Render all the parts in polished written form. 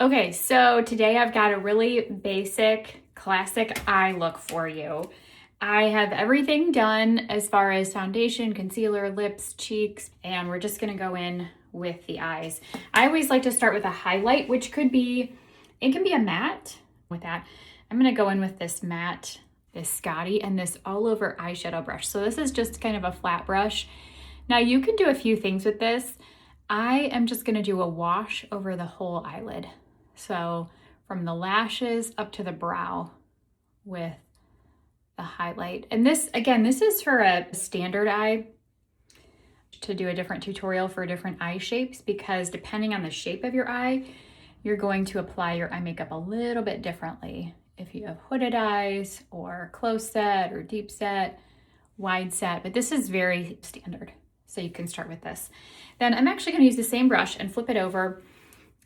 Okay, so today I've got a really basic, classic eye look for you. I have everything done as far as foundation, concealer, lips, cheeks, and we're just gonna go in with the eyes. I always like to start with a highlight, which could be, it can be a matte. With that, I'm gonna go in with this matte biscotti and this all over eyeshadow brush. So this is just kind of a flat brush. Now you can do a few things with this. I am just gonna do a wash over the whole eyelid. So from the lashes up to the brow with the highlight. And this, again, this is for a standard eye, to do a different tutorial for different eye shapes, because depending on the shape of your eye, you're going to apply your eye makeup a little bit differently. If you have hooded eyes or close set or deep set, wide set, but this is very standard. So you can start with this. Then I'm actually going to use the same brush and flip it over.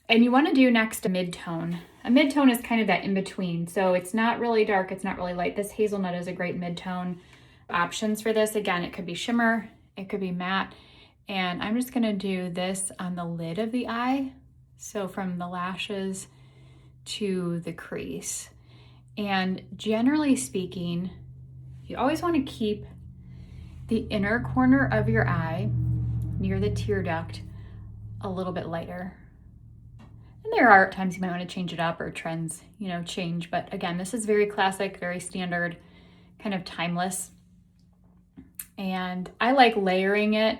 And you want to do next a mid-tone. A mid-tone is kind of that in-between. So it's not really dark, it's not really light. This hazelnut is a great mid-tone. Options for this, again, it could be shimmer, it could be matte. And I'm just going to do this on the lid of the eye. So from the lashes to the crease. And generally speaking, you always want to keep the inner corner of your eye near the tear duct a little bit lighter. And there are times you might want to change it up, or trends, change. But again, this is very classic, very standard, kind of timeless. And I like layering it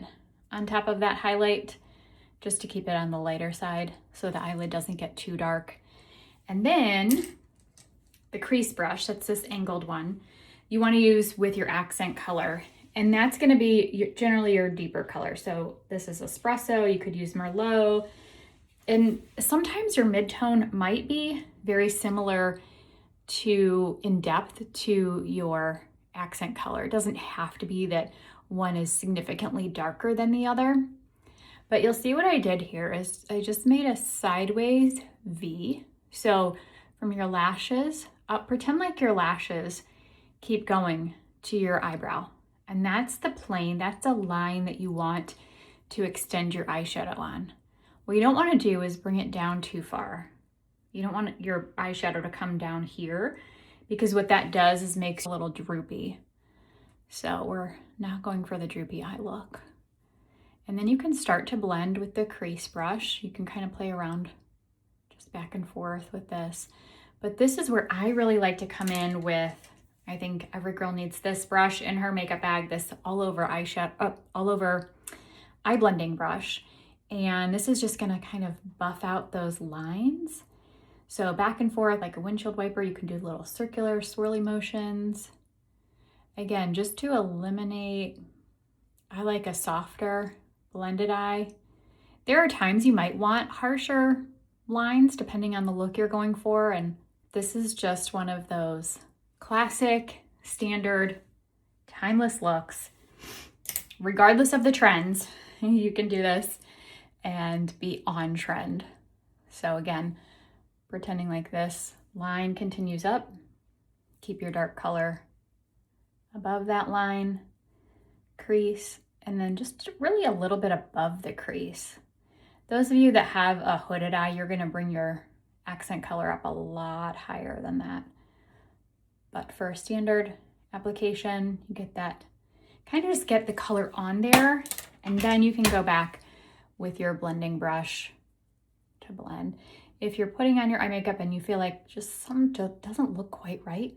on top of that highlight just to keep it on the lighter side so the eyelid doesn't get too dark. And then the crease brush, that's this angled one, you want to use with your accent color. And that's going to be generally your deeper color. So this is espresso, you could use Merlot. And sometimes your mid-tone might be very similar to, in depth, to your accent color. It doesn't have to be that one is significantly darker than the other. But you'll see what I did here is I just made a sideways V. So from your lashes up, pretend like your lashes keep going to your eyebrow. And that's the plane, that's a line that you want to extend your eyeshadow on. What you don't want to do is bring it down too far. You don't want your eyeshadow to come down here, because what that does is makes it a little droopy. So we're not going for the droopy eye look. And then you can start to blend with the crease brush. You can kind of play around just back and forth with this. But this is where I really like to come in with, I think every girl needs this brush in her makeup bag, this all over eyeshadow, all over eye blending brush. And this is just gonna kind of buff out those lines. So back and forth like a windshield wiper, you can do little circular swirly motions. Again, just to eliminate, I like a softer blended eye. There are times you might want harsher lines depending on the look you're going for. And this is just one of those classic, standard, timeless looks. Regardless of the trends, you can do this and be on trend. So again, pretending like this line continues up, keep your dark color above that line, crease, and then just really a little bit above the crease. Those of you that have a hooded eye, you're gonna bring your accent color up a lot higher than that. But for a standard application, you get that, kind of just get the color on there, and then you can go back with your blending brush to blend. If you're putting on your eye makeup and you feel like just something doesn't look quite right,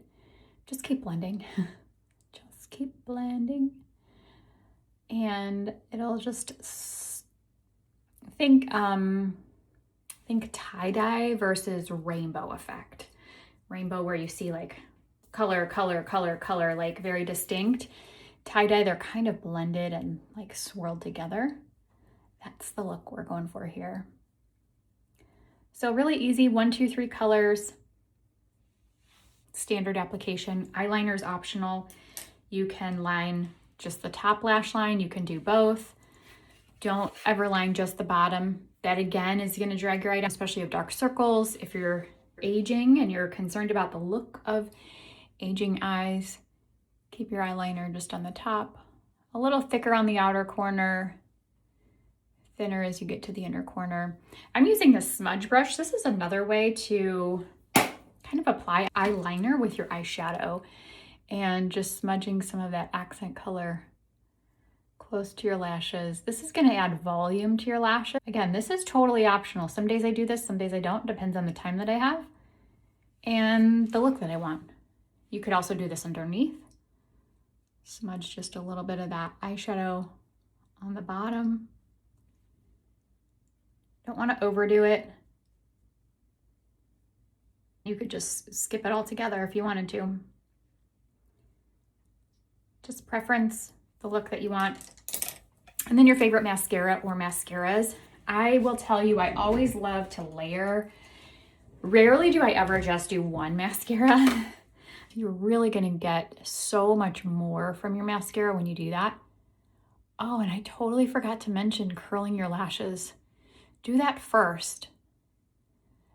just keep blending. Just keep blending. And it'll just think tie-dye versus rainbow effect. Rainbow where you see like color, like very distinct. Tie-dye, they're kind of blended and like swirled together. That's the look we're going for here. So really easy, 1, 2, 3 colors, standard application. Eyeliner is optional. You can line just the top lash line. You can do both. Don't ever line just the bottom. That again is gonna drag your eye down, especially if dark circles. If you're aging and you're concerned about the look of aging eyes, keep your eyeliner just on the top, a little thicker on the outer corner, thinner as you get to the inner corner. I'm using the smudge brush. This is another way to kind of apply eyeliner with your eyeshadow and just smudging some of that accent color close to your lashes. This is going to add volume to your lashes. Again, this is totally optional. Some days I do this, some days I don't. Depends on the time that I have and the look that I want. You could also do this underneath. Smudge just a little bit of that eyeshadow on the bottom. Don't want to overdo it. You could just skip it all together if you wanted to. Just preference, the look that you want. And then your favorite mascara or mascaras. I will tell you, I always love to layer. Rarely do I ever just do one mascara. You're really gonna get so much more from your mascara when you do that. Oh, and I totally forgot to mention curling your lashes. Do that first,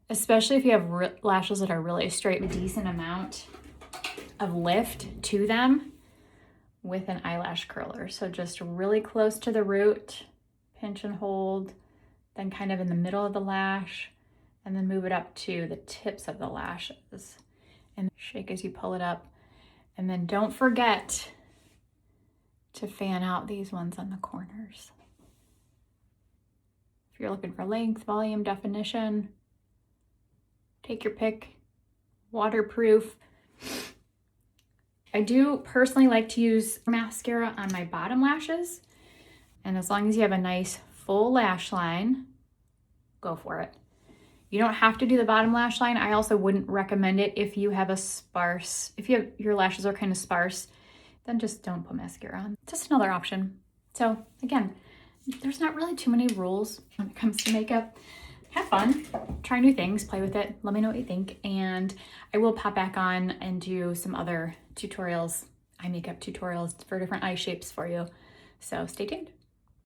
especially if you have lashes that are really straight with a decent amount of lift to them with an eyelash curler. So just really close to the root, pinch and hold, then kind of in the middle of the lash, and then move it up to the tips of the lashes. And shake as you pull it up. And then don't forget to fan out these ones on the corners. If you're looking for length, volume, definition, take your pick. Waterproof. I do personally like to use mascara on my bottom lashes. And as long as you have a nice full lash line, go for it. You don't have to do the bottom lash line. I also wouldn't recommend it if you have your lashes are kind of sparse, then just don't put mascara on. Just another option. So again, there's not really too many rules when it comes to makeup. Have fun, try new things, play with it. Let me know what you think. And I will pop back on and do some other tutorials, eye makeup tutorials for different eye shapes for you. So stay tuned.